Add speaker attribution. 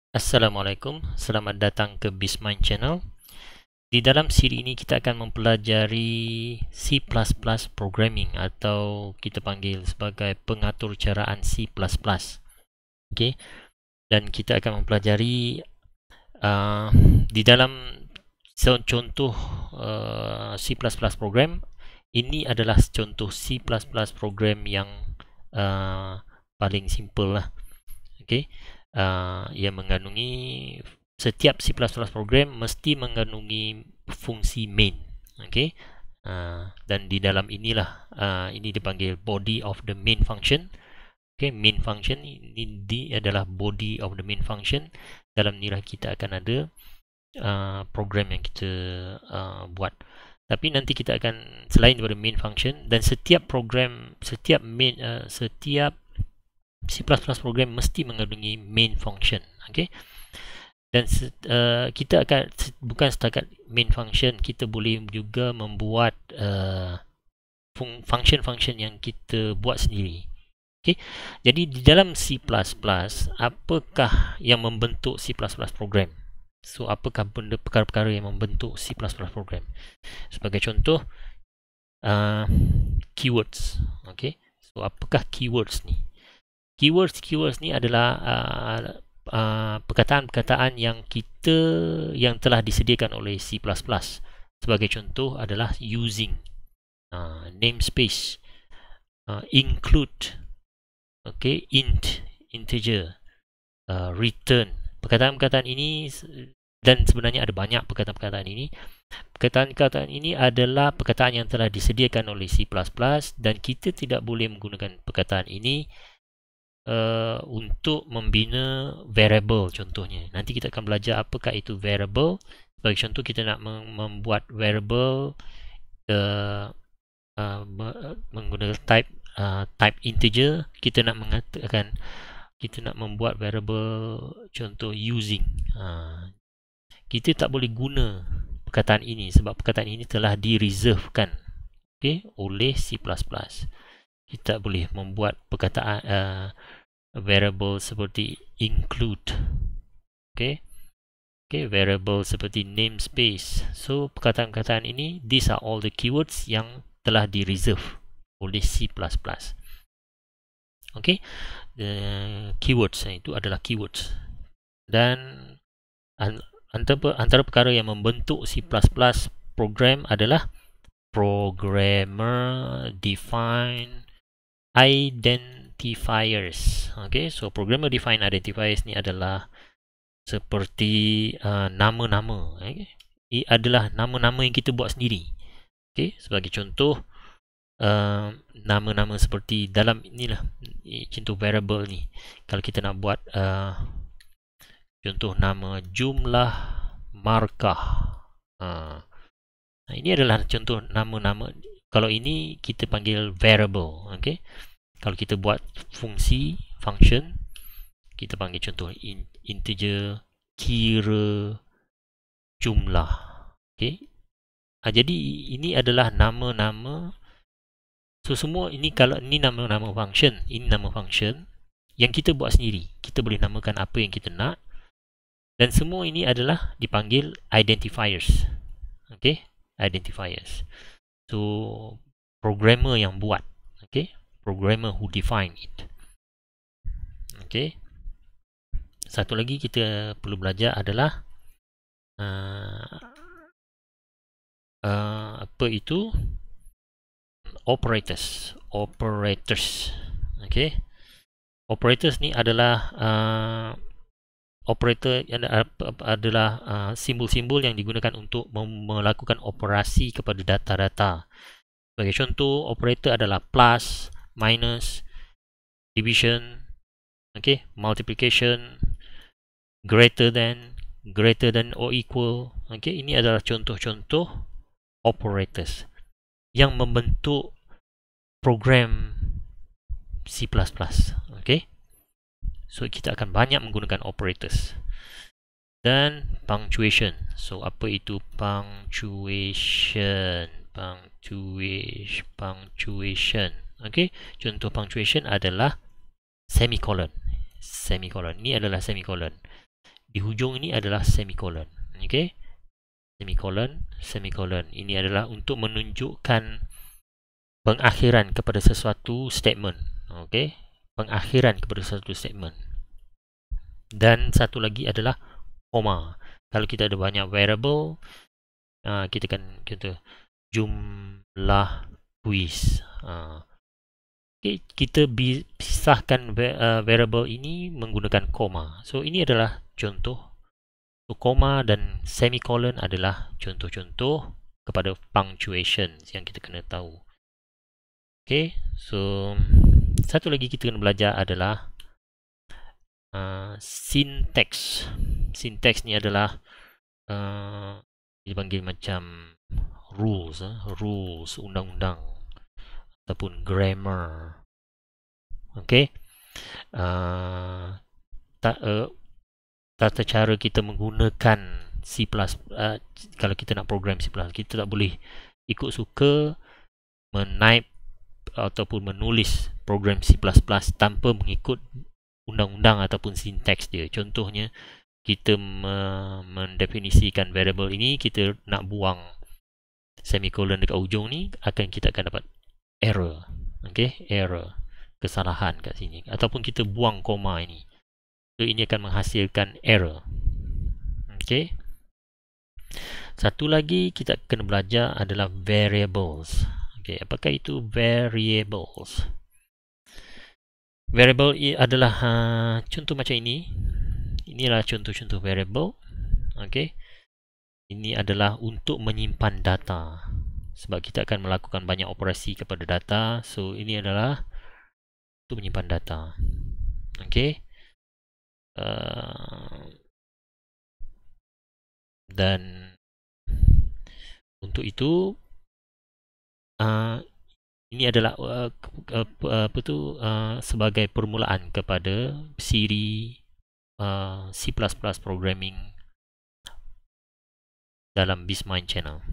Speaker 1: Assalamualaikum, selamat datang ke Bizmind Channel. Di dalam siri ini kita akan mempelajari C++ programming atau kita panggil sebagai pengatur caraan C++. Okey, dan kita akan mempelajari di dalam contoh C++ program. Ini adalah contoh C++ program yang paling simple lah. Okey, yang mengandungi setiap C++ program mesti mengandungi fungsi main. Okey, dan di dalam inilah ini dipanggil body of the main function. Okey, main function ini adalah body of the main function. Dalam inilah kita akan ada program yang kita buat. Tapi nanti kita akan selain daripada main function, dan setiap program, setiap C++ program mesti mengandungi main function. Okay? Dan kita akan bukan setakat main function, kita boleh juga membuat function-function yang kita buat sendiri. Okay? Jadi di dalam C++, apakah yang membentuk C++ program? So, apakah benda perkara-perkara yang membentuk C++ program? Sebagai contoh, keywords. Okay? So, apakah keywords ni? Keywords ni adalah perkataan-perkataan yang telah disediakan oleh C++. Sebagai contoh adalah using, namespace, include, okay, integer, return. Perkataan-perkataan ini, dan sebenarnya ada banyak perkataan-perkataan ini. Perkataan-perkataan ini adalah perkataan yang telah disediakan oleh C++, dan kita tidak boleh menggunakan perkataan ini untuk membina variable contohnya. Nanti kita akan belajar apakah itu variable. Sebagai contoh, kita nak membuat variable menggunakan type integer. Kita nak mengatakan, kita nak membuat variable contoh using. Kita tak boleh guna perkataan ini sebab perkataan ini telah direservekan, okay, oleh C++. Kita boleh membuat perkataan variable seperti include, okay, variable seperti namespace. So perkataan-perkataan ini, these are all the keywords yang telah direserve oleh C++. Okay, keywords itu adalah keywords. Dan antara perkara yang membentuk C++ program adalah programmer defined identifiers. Okay, so programmer defined identifiers ni adalah seperti nama-nama. Okay? Ini adalah nama-nama yang kita buat sendiri. Okay, sebagai contoh, nama-nama seperti dalam inilah contoh variable ni. Kalau kita nak buat contoh nama jumlah markah, ini adalah contoh nama-nama. Kalau ini kita panggil variable. Okay? Kalau kita buat fungsi, function, kita panggil contoh integer, kira, jumlah. Okay? Jadi ini adalah nama-nama. So semua ini, kalau ini nama-nama function, ini nama function yang kita buat sendiri. Kita boleh namakan apa yang kita nak. Dan semua ini adalah dipanggil identifiers. Okay? Identifiers. So programmer yang buat. Okay? Programmer who define it. Okay? Satu lagi kita perlu belajar adalah apa itu operators. Okay? Operators ni adalah operator yang adalah simbol-simbol yang digunakan untuk melakukan operasi kepada data-data. Sebagai contoh, operator adalah plus, minus, division, okay, multiplication, greater than or equal. Okay, ini adalah contoh-contoh operators yang membentuk program C++. Okay, so kita akan banyak menggunakan operators. Dan punctuation. So apa itu punctuation? Punctuation. Okay, contoh punctuation adalah semicolon. Ini adalah semicolon. di hujung ini adalah semicolon. Okey. Semicolon. Ini adalah untuk menunjukkan pengakhiran kepada sesuatu statement. Okey. Pengakhiran kepada sesuatu statement. Dan satu lagi adalah koma. Kalau kita ada banyak variable, kita jumlah quiz. Okay, kita pisahkan variable ini menggunakan koma. So ini adalah contoh. So, koma dan semicolon adalah contoh-contoh kepada punctuation yang kita kena tahu. Okay, so satu lagi kita kena belajar adalah syntax. Syntax ni adalah dipanggil macam rules, undang-undang ataupun grammar. Okay, tata cara kita menggunakan C++, kalau kita nak program C++, kita tak boleh ikut suka menaip ataupun menulis program C++ tanpa mengikut undang-undang ataupun sintaks dia. Contohnya, kita mendefinisikan variable ini, kita nak buang semicolon dekat ujung ni, kita akan dapat error. Okay, error, kesalahan kat sini. Ataupun kita buang koma ini, so ini akan menghasilkan error. Okay. Satu lagi kita kena belajar adalah variables. Okay, apakah itu variables? Variable adalah contoh macam ini. Inilah contoh-contoh variable. Okay. Ini adalah untuk menyimpan data. Sebab kita akan melakukan banyak operasi kepada data. So ini adalah untuk menyimpan data. Okay. Dan untuk itu ini adalah sebagai permulaan kepada siri C++ programming dalam BizMind channel.